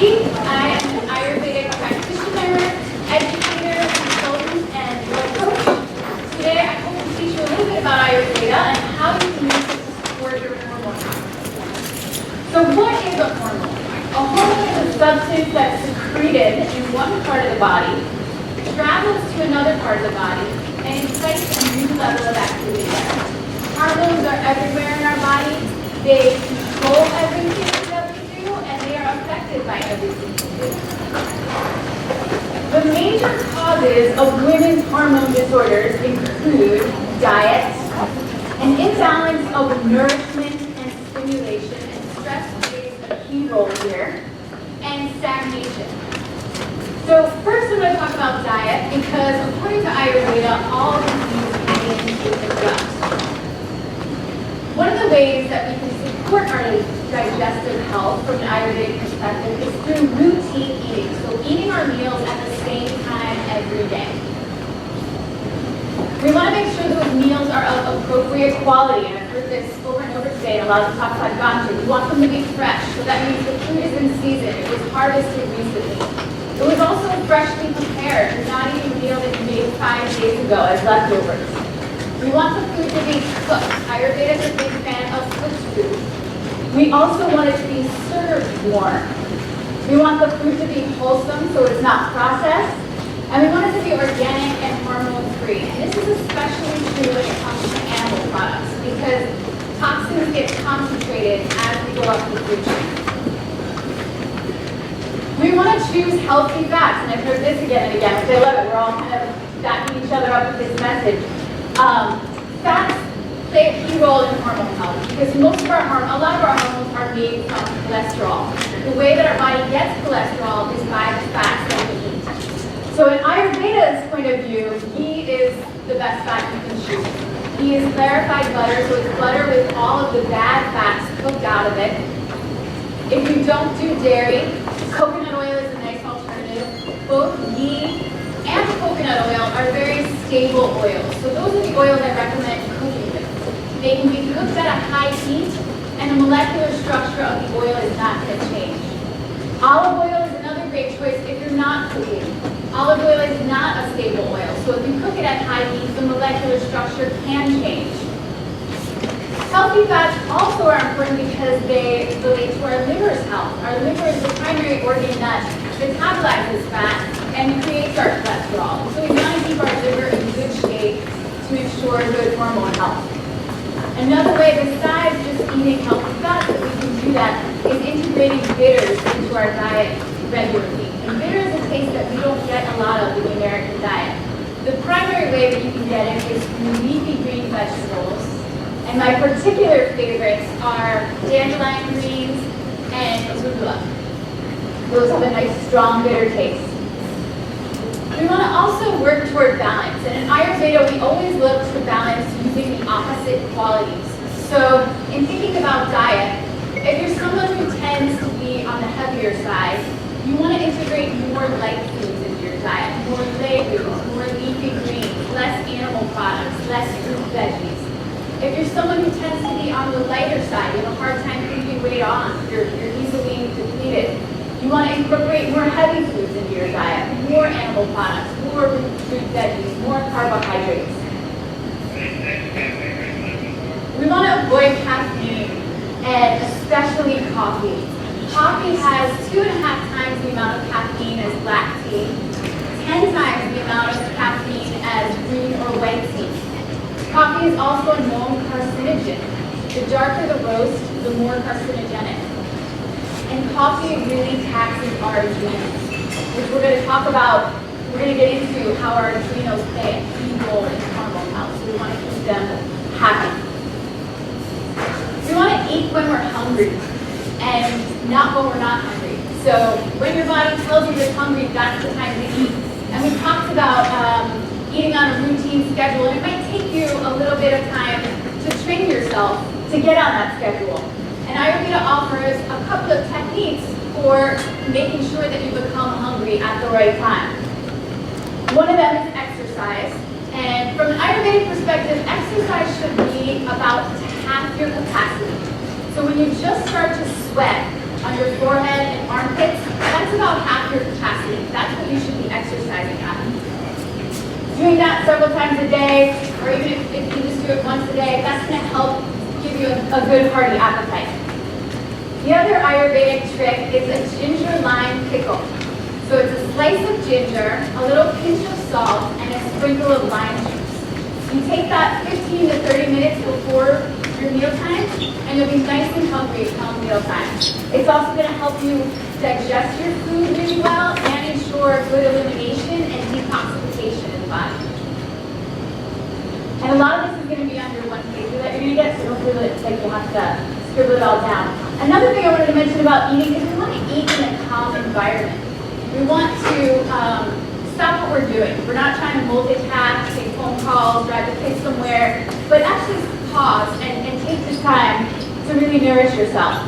Kimberly. I am an Ayurvedic practitioner, educator, consultant, and yoga coach. Today I hope to teach you a little bit about Ayurveda and how you can use it to support your hormones. So what is a hormone? A hormone is a substance that's secreted in one part of the body, travels to another part of the body, and incites a new level of activity there. Hormones are everywhere in our body. They control everything that we do, and they are affected by everything we do. The major causes of women's hormone disorders include diet, an imbalance of nourishment and stimulation, and stress plays a key role here, and stagnation. So first I'm going to talk about diet because according to Ayurveda, all disease begins with the gut. One of the ways that we can support our digestive health from an Ayurvedic perspective is through routine eating. So eating our meals at the same time every day. We want to make sure those meals are of appropriate quality, and I've heard this over and over today in a lot of the talks I've gone to. We want them to be fresh, so that means the food is in season. It was harvested recently. It was also freshly prepared. You're not eating a meal that you made 5 days ago as leftovers. We want the food to be cooked. Ayurveda is a big fan of cooked food. We also want it to be served warm. We want the food to be wholesome, so it's not processed. And we want it to be organic and hormone-free. And this is especially true when it comes to animal products because toxins get concentrated as we go up the food chain. We want to choose healthy fats, and I've heard this again and again, which I love it. We're all kind of backing each other up with this message. Fats play a key role in hormone health because a lot of our hormones are made from cholesterol. The way that our body gets cholesterol is by the fats that we eat. So in Ayurveda's point of view, ghee is the best fat you can choose. Ghee is clarified butter, so it's butter with all of the bad fats cooked out of it. If you don't do dairy, coconut oil is a nice alternative. Both ghee and coconut oil are very stable oils. So those are the oils I recommend cooking with. They can be cooked at a high heat, and the molecular structure of the oil is not going to change. Olive oil is another great choice if you're not cooking. Olive oil is not a stable oil, so if you cook it at high heat, the molecular structure can change. Healthy fats also are important because they relate to our liver's health. Our liver is the primary organ that metabolizes fat and creates our cholesterol. So we want to keep our liver in good shape to ensure good hormone health. Another way besides just eating healthy fats that we can do that is integrating bitters into our diet regularly. And bitter is a taste that we don't get a lot of in the American diet. The primary way that you can get it is through leafy green vegetables. And my particular favorites are dandelion greens and arugula. Those have a nice, strong, bitter taste. We want to also work toward balance. And in Ayurveda, we always look to balance using the opposite qualities. So in thinking about diet, if you're someone who tends to be on the heavier side, you want to integrate more light foods into your diet, more legumes, more leafy greens, less animal products, less fruit veggies. If you're someone who tends to be on the lighter side, you have a hard time keeping weight on, you're easily depleted, you want to incorporate more heavy foods into your diet, more animal products, more fruit veggies, more carbohydrates. We want to avoid caffeine, and especially coffee. Coffee has 2.5 times the amount of caffeine as black tea, 10 times the amount of caffeine as green or white tea. Coffee is also a known carcinogen. The darker the roast, the more carcinogenic. And coffee really taxes our adrenals, which we're going to talk about. We're going to get into how our adrenals play a key role in hormone health, so we want to keep them happy. We want to eat when we're hungry and not when we're not hungry. So when your body tells you you're hungry, that's the time to eat. And we talked about eating on a routine schedule, and it might take you a little bit of time to train yourself to get on that schedule. And Ayurveda offers a couple of techniques for making sure that you become hungry at the right time. One of them is exercise. And from an Ayurvedic perspective, exercise should be about half your capacity. So when you just start to sweat on your forehead and armpits, that's about half your capacity. That's what you should be exercising at. Doing that several times a day, or even if you just do it once a day, that's going to help give you a good hearty appetite. The other Ayurvedic trick is a ginger lime pickle. So it's a slice of ginger, a little pinch of salt, and a sprinkle of lime juice. You take that 15 to 30 minutes before your mealtime, and you'll be nice and hungry come mealtime. It's also going to help you digest your food really well and ensure good elimination and detoxification in the body. And a lot of this is going to be under one page that you're going to get, so don't feel like you have to scribble it all down. Another thing I wanted to mention about eating is we want to eat in a calm environment. We want to stop what we're doing. We're not trying to multitask, take phone calls, drive the kids somewhere, but actually pause and take the time to really nourish yourself.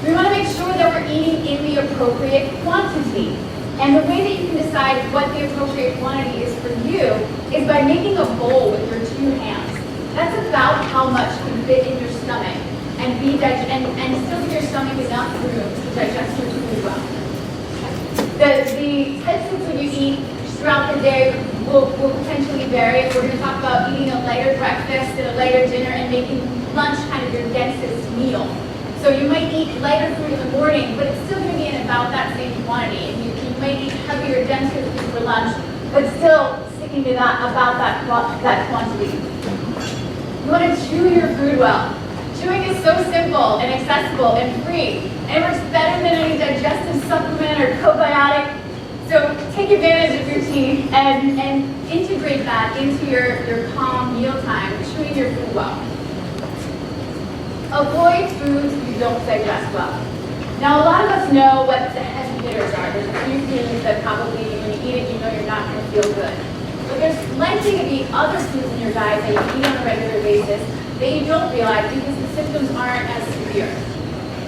We want to make sure that we're eating in the appropriate quantity. And the way that you can decide what the appropriate quantity is for you is by making a bowl with your two hands. That's about how much can fit in your stomach and still give your stomach enough room to digest your food well. The types of food you eat throughout the day will potentially vary. We're going to talk about eating a lighter breakfast and a lighter dinner and making lunch kind of your densest meal. So you might eat lighter food in the morning, but it's still going to be in about that same quantity. And you might eat heavier, denser food for lunch, but still sticking to about that quantity. You want to chew your food well. Chewing is so simple and accessible and free, and it works better than any digestive supplement or probiotic. So take advantage of your teeth and integrate that into your calm mealtime, chewing your food well. Avoid foods you don't digest well. Now, a lot of us know what the heavy hitters are. There's a few foods that probably, when you eat it, you know you're not going to feel good. But there's likely to be other foods in your diet that you eat on a regular basis that you don't realize because the symptoms aren't as severe.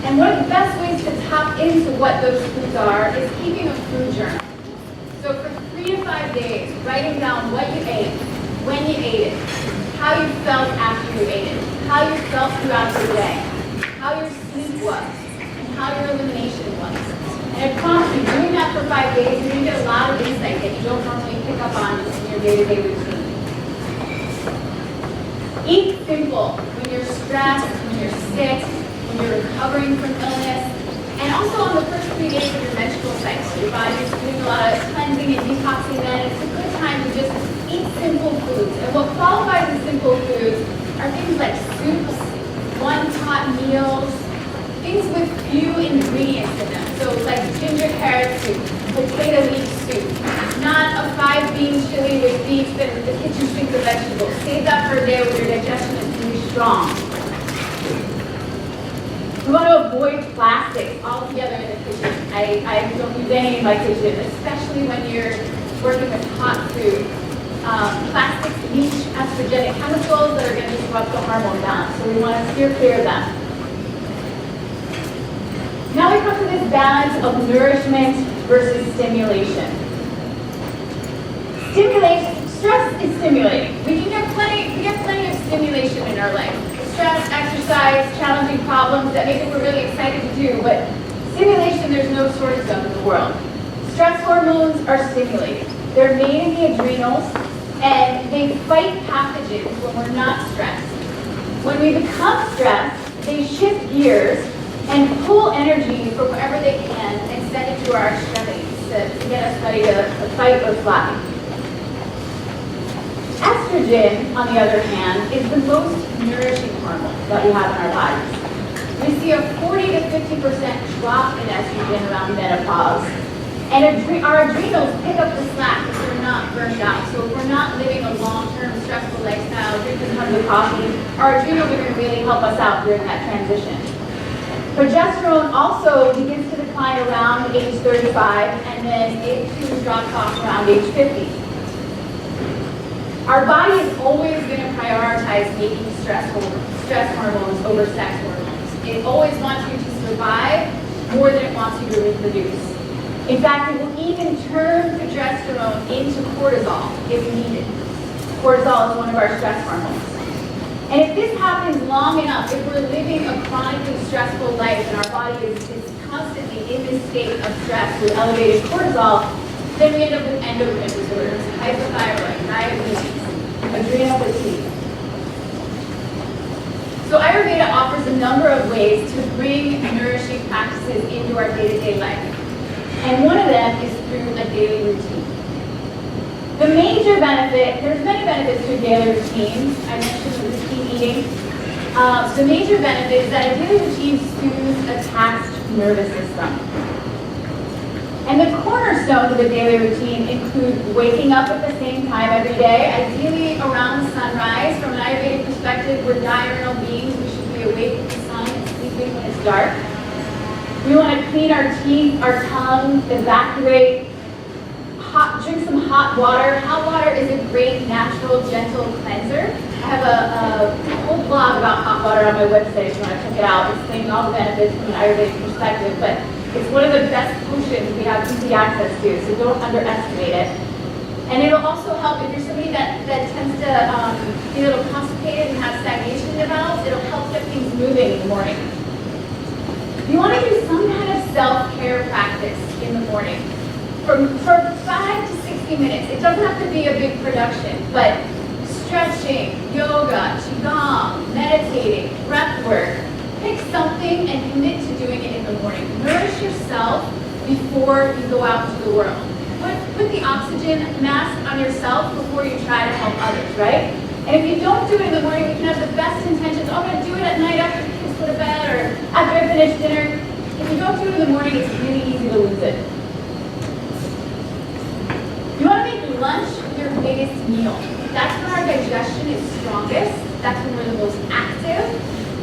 And one of the best ways to tap into what those foods are is keeping a food journal. So for 3 to 5 days, writing down what you ate, when you ate it, how you felt after you ate it, how you felt throughout the day, how your sleep was, and how your elimination was. And I promise you, doing that for 5 days, you're going to get a lot of insight that you don't normally pick up on just in your day-to-day routine. Eat simple when you're stressed, when you're sick, when you're recovering from illness, and also on the first 3 days of your menstrual cycle. Your body is doing a lot of cleansing and detoxing then. It's a good time to just eat simple foods. And what qualifies as simple foods are things like soups, one-pot meals, things with few ingredients in them. So like ginger carrot soup, potato leaf soup, not a 5-bean chili with beef and the kitchen sink of vegetables. Save that for a day when your digestion is really strong. We want to avoid plastics altogether in the kitchen. I don't use any in my kitchen, especially when you're working with hot food. Plastics leach estrogenic chemicals that are going to disrupt the hormone balance, so we want to steer clear of them. Now we come to this balance of nourishment versus stimulation. Stress is stimulating. We get plenty of stimulation in our life. Stress, exercise, challenging problems that maybe we're really excited to do, but stimulation there's no shortage of in the world. Stress hormones are stimulating. They're made in the adrenals, and they fight pathogens when we're not stressed. When we become stressed, they shift gears and pull energy from wherever they can and send it to our extremities to get us ready to fight or fly. Estrogen, on the other hand, is the most nourishing hormone that we have in our bodies. We see a 40 to 50% drop in estrogen around menopause. And our adrenals pick up the slack if we're not burned out. So if we're not living a long-term stressful lifestyle, drinking tons of coffee, our adrenals are going to really help us out during that transition. Progesterone also begins to decline around age 35, and then it too drops off around age 50. Our body is always going to prioritize making stress hormones over sex hormones. It always wants you to survive more than it wants you to reproduce. In fact, it will even turn progesterone into cortisol if needed. Cortisol is one of our stress hormones. And if this happens long enough, if we're living a chronically stressful life and our body is constantly in this state of stress with elevated cortisol, then we end up with endocrine disorders, hypothyroid, diabetes, adrenal fatigue. So Ayurveda offers a number of ways to bring nourishing practices into our day-to-day life. And one of them is through a daily routine. The major benefit, there's many benefits to a daily routine. I mentioned the routine eating. The major benefit is that a daily routine soothes a taxed nervous system. And the cornerstones of a daily routine include waking up at the same time every day, ideally around sunrise. From an Ayurvedic perspective, we're diurnal beings. We should be awake with the sun and sleeping when it's dark. We want to clean our teeth, our tongue, evacuate, drink some hot water. Hot water is a great, natural, gentle cleanser. I have a whole blog about hot water on my website if you want to check it out, explaining all the benefits from an Ayurvedic perspective. But it's one of the best potions we have easy access to, so don't underestimate it. And it'll also help if you're somebody that tends to be a little constipated and have stagnation in the bowels, it'll help get things moving in the morning. You want to do some kind of self-care practice in the morning. For 5 to 60 minutes. It doesn't have to be a big production, but stretching, yoga, qigong, meditating, breath work. Pick something and commit to doing it in the morning. Nourish yourself before you go out into the world. Put the oxygen mask on yourself before you try to help others, right? And if you don't do it in the morning, you can have the best intentions. Oh, I'm going to do it at night after the kids go to bed or after I finish dinner. If you don't do it in the morning, it's really easy to lose it. You want to make lunch your biggest meal. That's when our digestion is strongest. That's when we're the most active.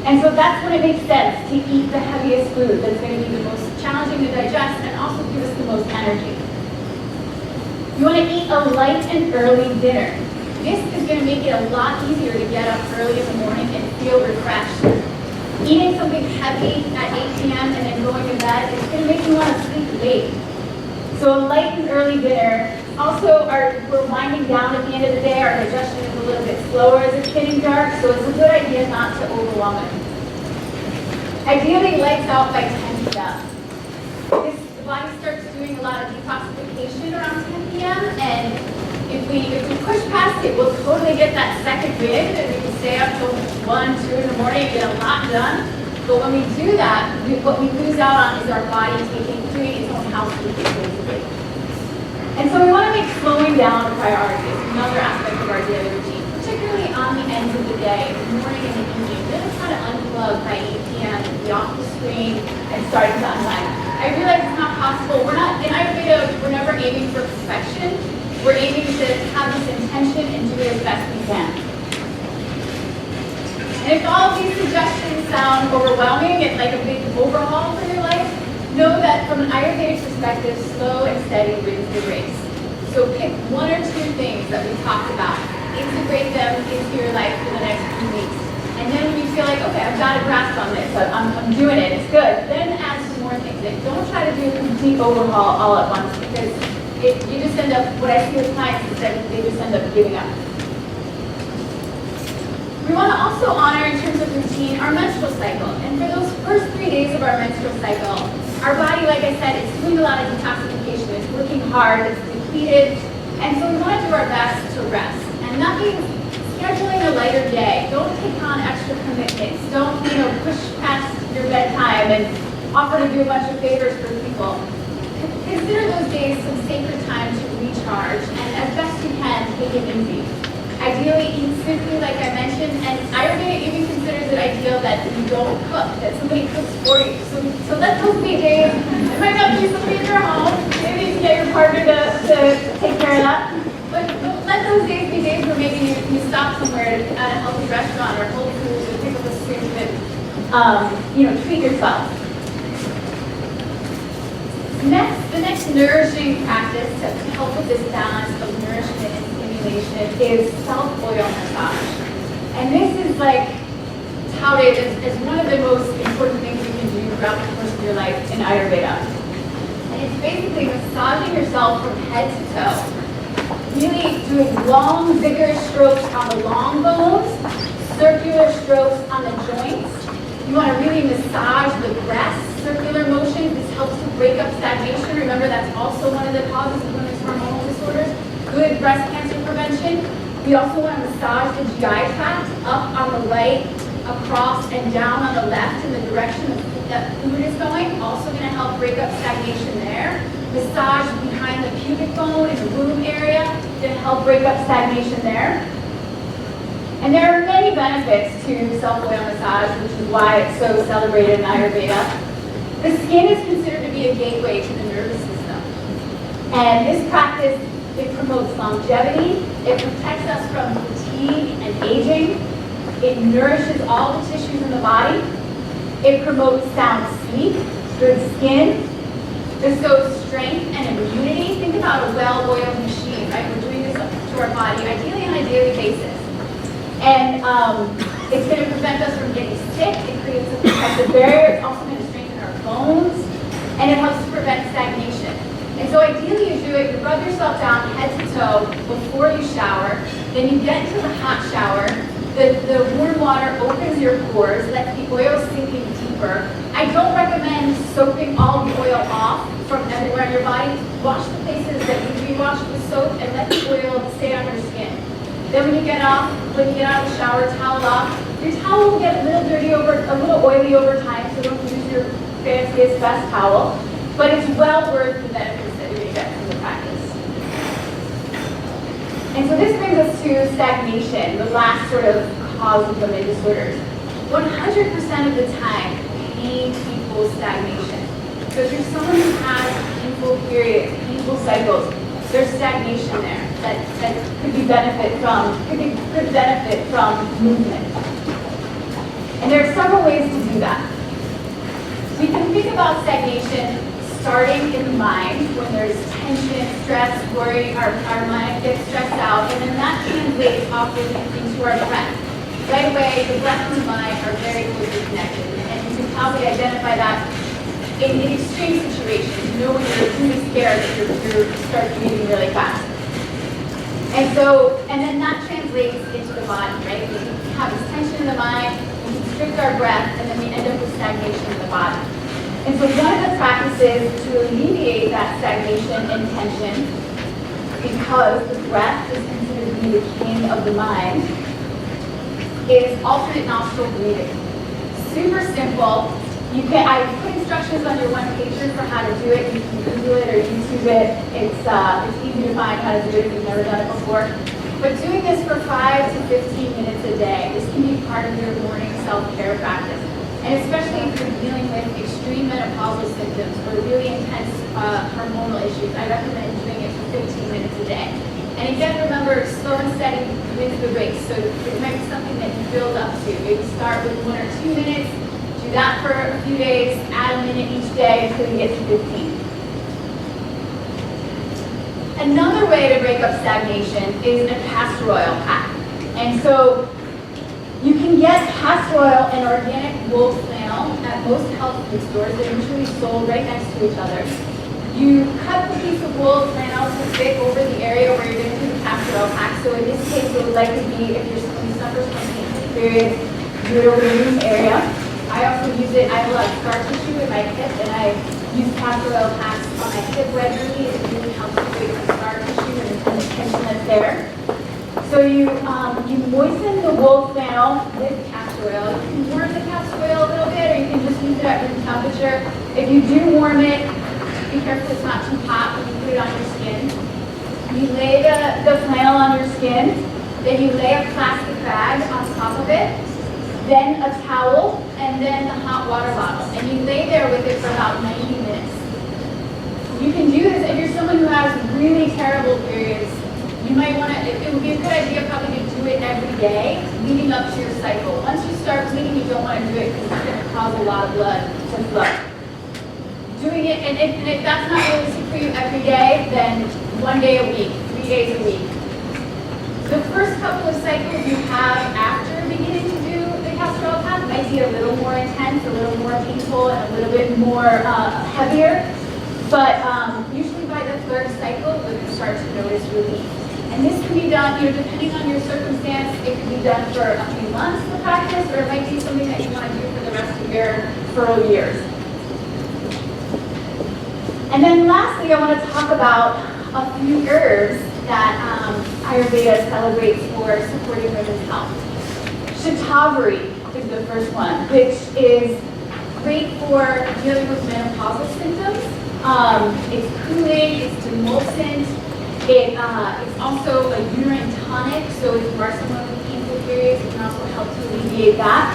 And so that's when it makes sense to eat the heaviest food that's going to be the most challenging to digest and also give us the most energy. You want to eat a light and early dinner. This is going to make it a lot easier to get up early in the morning and feel refreshed. Eating something heavy at 8 p.m. and then going to bed is going to make you want to sleep late. So a light and early dinner. Also, we're winding down at the end of the day. Our digestion is a little bit slower as it's getting dark, so it's a good idea not to overwhelm it. Ideally, lights out by 10 p.m. The body starts doing a lot of detoxification around 10 p.m. And if we push past it, we'll totally get that second wind, and we can stay up till 1, 2 in the morning and get a lot done. But when we do that, what we lose out on is our body doing its own housekeeping, basically. And so we want to make slowing down a priority. It's another aspect of our daily routine, particularly on the ends of the day, the morning and the evening. Really try to unplug by 8 p.m., be off the screen, and starting to unwind. I realize it's not possible. In Ayurveda, we're never aiming for perfection. We're aiming to have this intention and do it as best we can. And if all of these suggestions sound overwhelming and like a big overhaul for your life, know that from an Ayurvedic perspective, slow and steady wins the race. So pick 1 or 2 things that we talked about, integrate them into your life for the next few weeks. And then when you feel like, okay, I've got a grasp on this, I'm doing it, it's good, then add some more things in. Don't try to do a complete overhaul all at once, because you just end up, what I see with clients is that they just end up giving up. We want to also honor, in terms of routine, our menstrual cycle. And for those first 3 days of our menstrual cycle, our body, like I said, is doing a lot of detoxification. It's working hard, it's depleted, and so we want to do our best to rest. And scheduling a lighter day. Don't take on extra commitments. Don't, push past your bedtime and offer to do a bunch of favors for people. Consider those days some sacred time to recharge, and as best you can, take it easy. Ideally, eat simply, like I mentioned, and Ayurveda even considers it ideal that you don't cook, that somebody cooks for you. So let those be days. It might not be somebody in your home. Maybe you can get your partner to take care of that. But let those days be days where maybe you stop somewhere at a healthy restaurant or Whole Foods or pick up a soup and treat yourself. The next nourishing practice to help with this balance of nourishment and stimulation is self-oil massage. And this is touted as one of the most important things you can do throughout the course of your life in Ayurveda. And it's basically massaging yourself from head to toe. Really doing long, vigorous strokes on the long bones, circular strokes on the joints. You want to really massage the breasts circular motion. This helps to break up stagnation. Remember, that's also one of the causes of women's hormonal disorders. Good breast cancer prevention. We also want to massage the GI tract up on the right, across and down on the left in the direction that food is going. Also going to help break up stagnation there. Massage behind the pubic bone in the womb area. Going to help break up stagnation there. And there are many benefits to self-oil massage, which is why it's so celebrated in Ayurveda. The skin is considered to be a gateway to the nervous system. And this practice, it promotes longevity, it protects us from fatigue and aging, it nourishes all the tissues in the body, it promotes sound sleep, good skin, bestows strength and immunity. Think about a well-oiled machine, right? We're doing this to our body, ideally on a daily basis. And it's going to prevent us from getting sick, it creates a protective barrier, it's also going to strengthen our bones, and it helps to prevent stagnation. And so ideally you do it, you rub yourself down head to toe before you shower, then you get into the hot shower, the warm water opens your pores, lets the oil sink in deeper. I don't recommend soaping all the oil off from everywhere on your body. Wash the places that need to be washed with soap and let the oil stay on your skin. Then when you get out of the shower, towel off, your towel will get a little dirty a little oily over time, so don't use your fanciest, best towel. But it's well worth the benefits that you're going to get from the practice. And so this brings us to stagnation, the last sort of cause of women disorders. 100% of the time, pain equals stagnation. So if you're someone who has painful periods, painful cycles, there's stagnation there that could benefit from movement. And there are several ways to do that. We can think about stagnation starting in the mind when there's tension, stress, worry, our mind gets stressed out, and then that translates often into our breath. Right away, the breath and the mind are very closely connected, and you can probably identify that in extreme situations. You know when you're really scared that you start breathing really fast. And then that translates into the body, right? We have this tension in the mind, we constrict our breath, and then we end up with stagnation in the body. And so one of the practices to alleviate that stagnation and tension, because the breath is considered to be the king of the mind, is alternate nostril breathing. Super simple. I put instructions on your one-pager for how to do it. You can Google it or YouTube it. It's easy to find how to do it if you've never done it before. But doing this for 5 to 15 minutes a day, this can be part of your morning self-care practice. And especially if you're dealing with extreme menopausal symptoms or really intense hormonal issues, I recommend doing it for 15 minutes a day. And again, remember, slow and steady wins the race. So it might be something that you build up to. Maybe start with 1 or 2 minutes, do that for a few days, add a minute each day until you get to 15. Another way to break up stagnation is a castor oil pack. And so you can get castor oil and organic wool flannel at most health food stores. They're usually sold right next to each other. You cut the piece of wool flannel to fit over the area where you're going to do the castor oil pack. So in this case, it would likely be if you're someone who suffers from painful periods, do it over the womb area. I also use it, I have a lot of scar tissue in my hip, and I use castor oil packs on my hip regularly. It really helps to break the scar tissue and the tension that's there. So you moisten the wool flannel with castor oil. You can warm the castor oil a little bit, or you can just use it at room temperature. If you do warm it, be careful it's not too hot when you put it on your skin. You lay the flannel on your skin, then you lay a plastic bag on top of it, then a towel, and then the hot water bottle. And you lay there with it for about 90 minutes. You can do this if you're someone who has really terrible periods. You might want to, it would be a good idea probably to do it every day leading up to your cycle. Once you start bleeding, you don't want to do it because it's going to cause a lot of blood to flow. Doing it, and if that's not realistic for you every day, then 1 day a week, 3 days a week. The first couple of cycles you have after beginning to do the castor oil pack might be a little more intense, a little more painful, and a little bit more heavier. But usually by the third cycle, you can start to notice relief. And this can be done, depending on your circumstance, it can be done for a few months of practice, or it might be something that you want to do for the rest of your fertile years. And then lastly, I want to talk about a few herbs that Ayurveda celebrates for supporting women's health. Shatavari is the first one, which is great for dealing with menopausal symptoms. It's cooling, it's demulcent, it's also a uterine tonic, so if you are someone with painful periods, it can also help to alleviate that.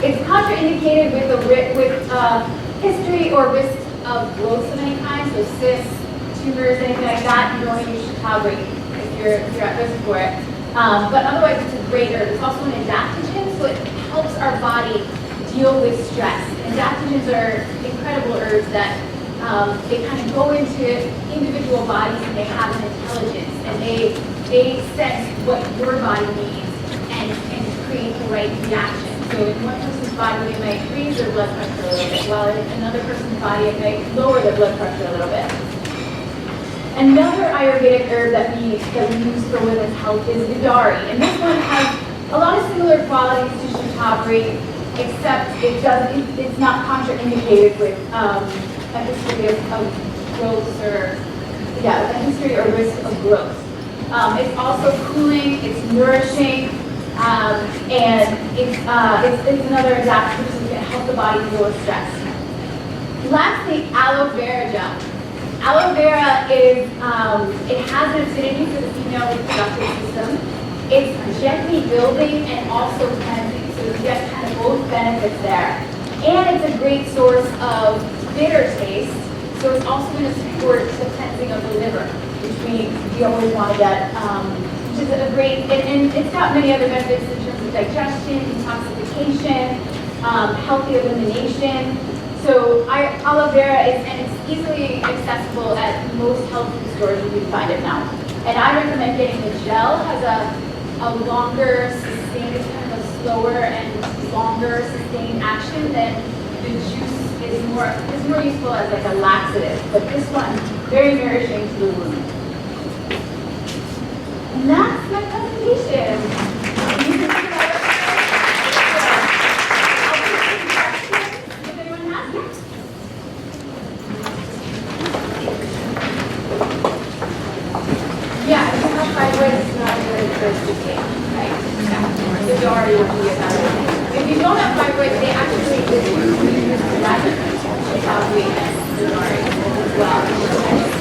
It's contraindicated with history or risk of growth of any kind, so cysts, tumors, anything like that. You don't want to use shatavari if you're at risk for it. But otherwise, it's a great herb. It's also an adaptogen, so it helps our body deal with stress. And adaptogens are incredible herbs that they kind of go into individual bodies and they have an intelligence and they sense what your body needs and create the right reaction. So in one person's body, they might raise their blood pressure a little bit, while in another person's body, it might lower their blood pressure a little bit. Another Ayurvedic herb that we use for women's health is Vidari, and this one has a lot of similar qualities to Shatavari, except it's not contraindicated with a history of growth a history or risk of growth. It's also cooling, it's nourishing, and it's another adaptation so it can help the body deal with stress. Lastly, aloe vera gel. Aloe vera is, it has an acidity for the female reproductive system. It's gently building and also cleansing, so you get kind of both benefits there. And it's a great source of bitter taste, so it's also going to support the cleansing of the liver, which we always want to get, which is a great, and it's got many other benefits in terms of digestion, detoxification, healthy elimination. So aloe vera and it's easily accessible at most health food stores. You can find it now. And I recommend getting the gel. Has a longer sustained, it's kind of a slower and longer sustained action than the juice is more useful as like a laxative. But this one, very nourishing to the wound. And that's my presentation. You can think about it. Yeah, if you have fibroids, it's not a good first to take, right? Yeah. The majority would be about it. If you don't have fibroids, they actually use the latter. They have weight and as well.